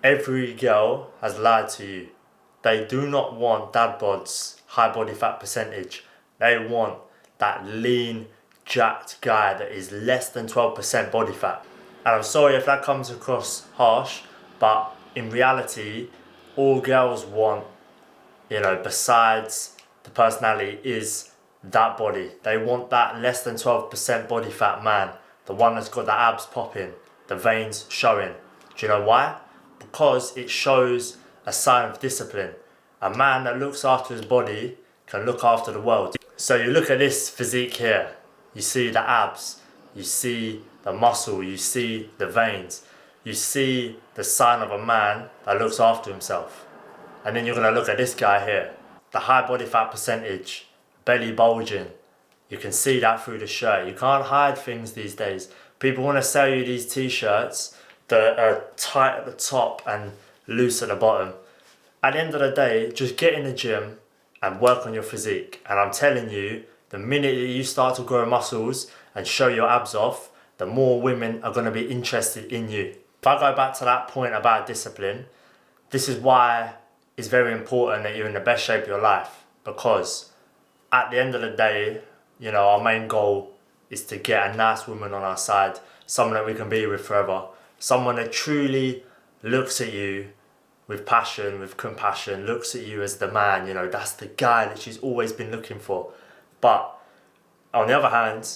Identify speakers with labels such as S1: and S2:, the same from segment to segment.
S1: Every girl has lied to you. They do not want dad bods, high body fat percentage. They want that lean, jacked guy that is less than 12% body fat. And I'm sorry if that comes across harsh, but in reality, all girls want, besides the personality, is that body. They want that less than 12% body fat man, the one that's got the abs popping, the veins showing. Do you know why? Because it shows a sign of discipline. A man that looks after his body can look after the world. So you look at this physique here, you see the abs, you see the muscle, you see the veins, you see the sign of a man that looks after himself. And then you're gonna look at this guy here, the high body fat percentage, belly bulging. You can see that through the shirt. You can't hide things these days. People wanna sell you these t-shirts that are tight at the top and loose at the bottom. At the end of the day, just get in the gym and work on your physique. And I'm telling you, the minute that you start to grow muscles and show your abs off, the more women are gonna be interested in you. If I go back to that point about discipline, this is why it's very important that you're in the best shape of your life, because at the end of the day, our main goal is to get a nice woman on our side, someone that we can be with forever, someone that truly looks at you with passion, with compassion, looks at you as the man, that's the guy that she's always been looking for. But on the other hand,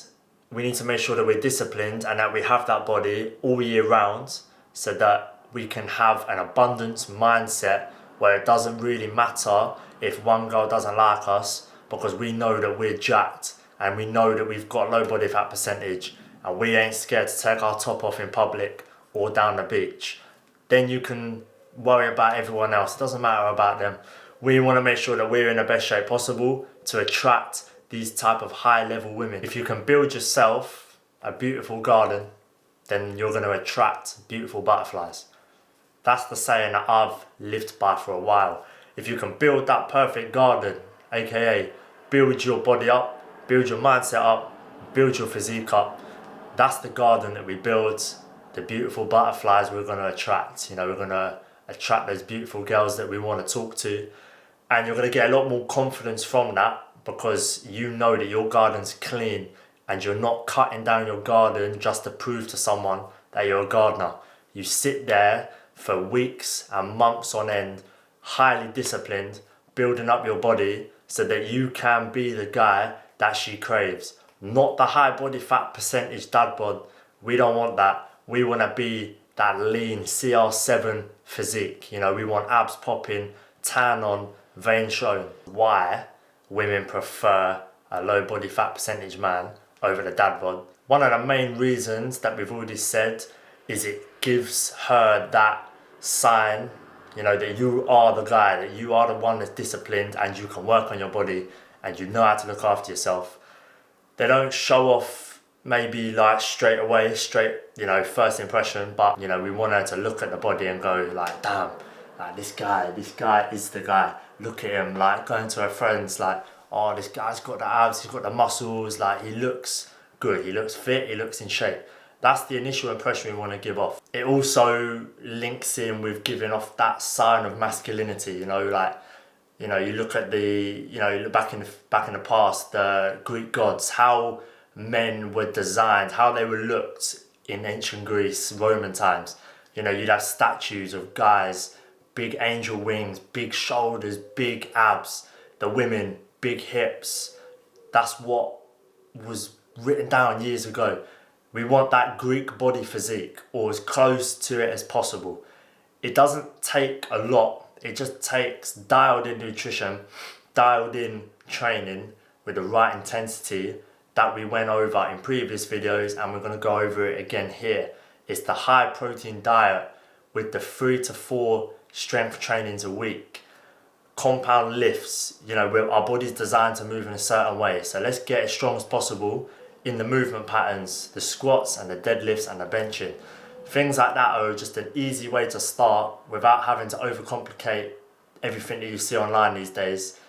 S1: we need to make sure that we're disciplined and that we have that body all year round so that we can have an abundance mindset where it doesn't really matter if one girl doesn't like us, because we know that we're jacked and we know that we've got low body fat percentage and we ain't scared to take our top off in public or down the beach. Then you can worry about everyone else. It doesn't matter about them. We want to make sure that we're in the best shape possible to attract these type of high level women. If you can build yourself a beautiful garden, then you're going to attract beautiful butterflies. That's the saying that I've lived by for a while. If you can build that perfect garden, aka build your body up, build your mindset up, build your physique up, that's the garden that we build, the beautiful butterflies we're going to attract. We're going to attract those beautiful girls that we want to talk to, and you're going to get a lot more confidence from that because you know that your garden's clean and you're not cutting down your garden just to prove to someone that you're a gardener. You sit there for weeks and months on end, highly disciplined, building up your body so that you can be the guy that she craves. Not the high body fat percentage dad bod. We don't want that. We want to be that lean CR7 physique. We want abs popping, tan on, veins showing. Why women prefer a low body fat percentage man over the dad bod? One of the main reasons that we've already said is it gives her that sign, that you are the guy, that you are the one that's disciplined and you can work on your body and you know how to look after yourself. They don't show off maybe like straight away, first impression, but we want her to look at the body and go like, damn, like this guy is the guy. Look at him, like going to her friends like, oh, this guy's got the abs, he's got the muscles, like he looks good, he looks fit, he looks in shape. That's the initial impression we want to give off. It also links in with giving off that sign of masculinity, you look at you look back in the past, the Greek gods, how men were designed, how they were looked in ancient Greece, Roman times. You'd have statues of guys, big angel wings, big shoulders, big abs. The women, big hips. That's what was written down years ago. We want that Greek body physique, or as close to it as possible. It doesn't take a lot. It just takes dialed in nutrition, dialed in training with the right intensity that we went over in previous videos, and we're going to go over it again here. It's the high protein diet with the 3 to 4 strength trainings a week. Compound lifts, our body's designed to move in a certain way. So let's get as strong as possible in the movement patterns, the squats and the deadlifts and the benching. Things like that are just an easy way to start without having to overcomplicate everything that you see online these days.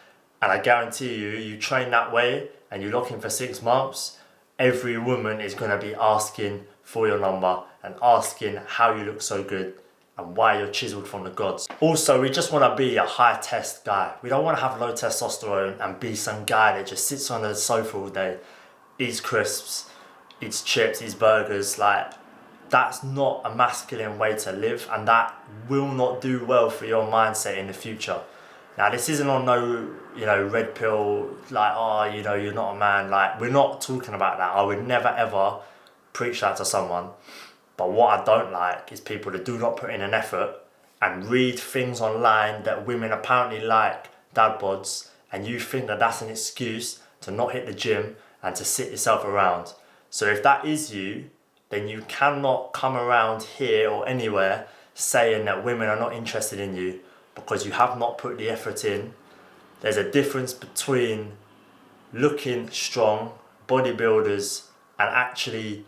S1: And I guarantee you train that way and you lock in for 6 months, every woman is going to be asking for your number and asking how you look so good and why you're chiseled from the gods. Also, we just want to be a high test guy. We don't want to have low testosterone and be some guy that just sits on the sofa all day, eats crisps, eats chips, eats burgers. Like, that's not a masculine way to live, and that will not do well for your mindset in the future. Now, this isn't on no, red pill, like, oh, you're not a man. Like, we're not talking about that. I would never ever preach that to someone. But what I don't like is people that do not put in an effort and read things online that women apparently like, dad bods, and you think that that's an excuse to not hit the gym and to sit yourself around. So if that is you, then you cannot come around here or anywhere saying that women are not interested in you because you have not put the effort in. There's a difference between looking strong, bodybuilders, and actually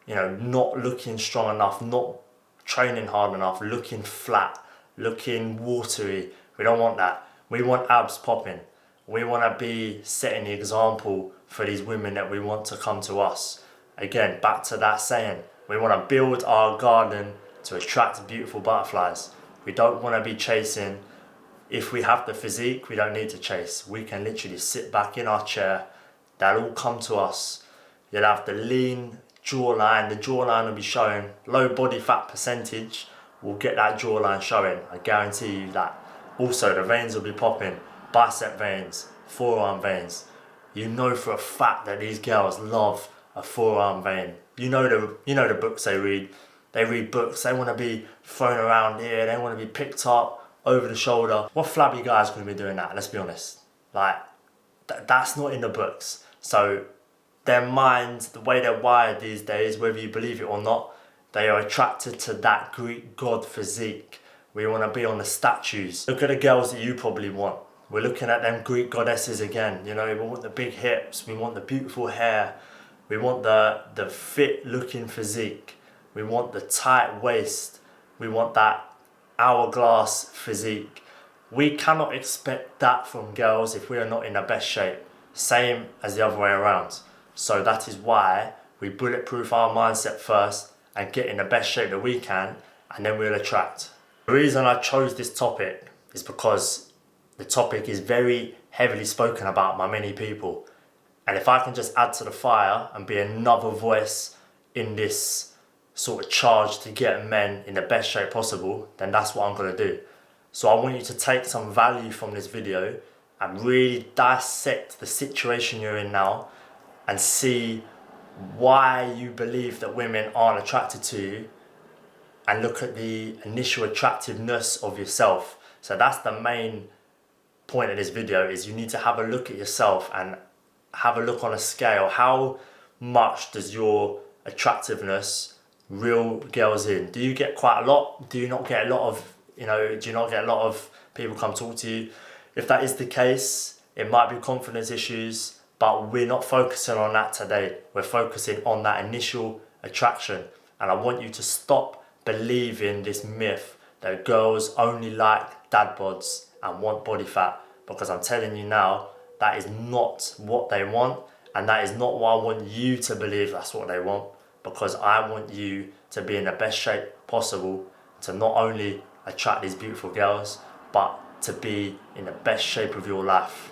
S1: not looking strong enough, not training hard enough, looking flat, looking watery. We don't want that. We want abs popping. We want to be setting the example for these women that we want to come to us. Again, back to that saying, we want to build our garden to attract beautiful butterflies. We don't want to be chasing. If we have the physique, we don't need to chase. We can literally sit back in our chair. That'll all come to us. You'll have the lean jawline. The jawline will be showing. Low body fat percentage will get that jawline showing. I guarantee you that. Also, the veins will be popping. Bicep veins, forearm veins. You know for a fact that these girls love a forearm vein. You know the books they read. They read books. They want to be thrown around here. They want to be picked up over the shoulder. What flabby guy's going to be doing that? Let's be honest. Like, that's not in the books. So their minds, the way they're wired these days, whether you believe it or not, they are attracted to that Greek god physique. We want to be on the statues. Look at the girls that you probably want. We're looking at them Greek goddesses again. We want the big hips. We want the beautiful hair. We want the fit looking physique. We want the tight waist. We want that hourglass physique. We cannot expect that from girls if we are not in the best shape. Same as the other way around. So that is why we bulletproof our mindset first and get in the best shape that we can, and then we'll attract. The reason I chose this topic is because the topic is very heavily spoken about by many people. And if I can just add to the fire and be another voice in this sort of charge to get men in the best shape possible, then that's what I'm going to do. So I want you to take some value from this video and really dissect the situation you're in now and see why you believe that women aren't attracted to you, and look at the initial attractiveness of yourself. So that's the main point of this video, is you need to have a look at yourself and have a look on a scale. How much does your attractiveness reel girls in? Do you get quite a lot? Do you not get a lot of, do you not get a lot of people come talk to you? If that is the case, it might be confidence issues, but we're not focusing on that today. We're focusing on that initial attraction. And I want you to stop believing this myth that girls only like dad bods and want body fat, because I'm telling you now, that is not what they want, and that is not what I want you to believe that's what they want, because I want you to be in the best shape possible to not only attract these beautiful girls, but to be in the best shape of your life.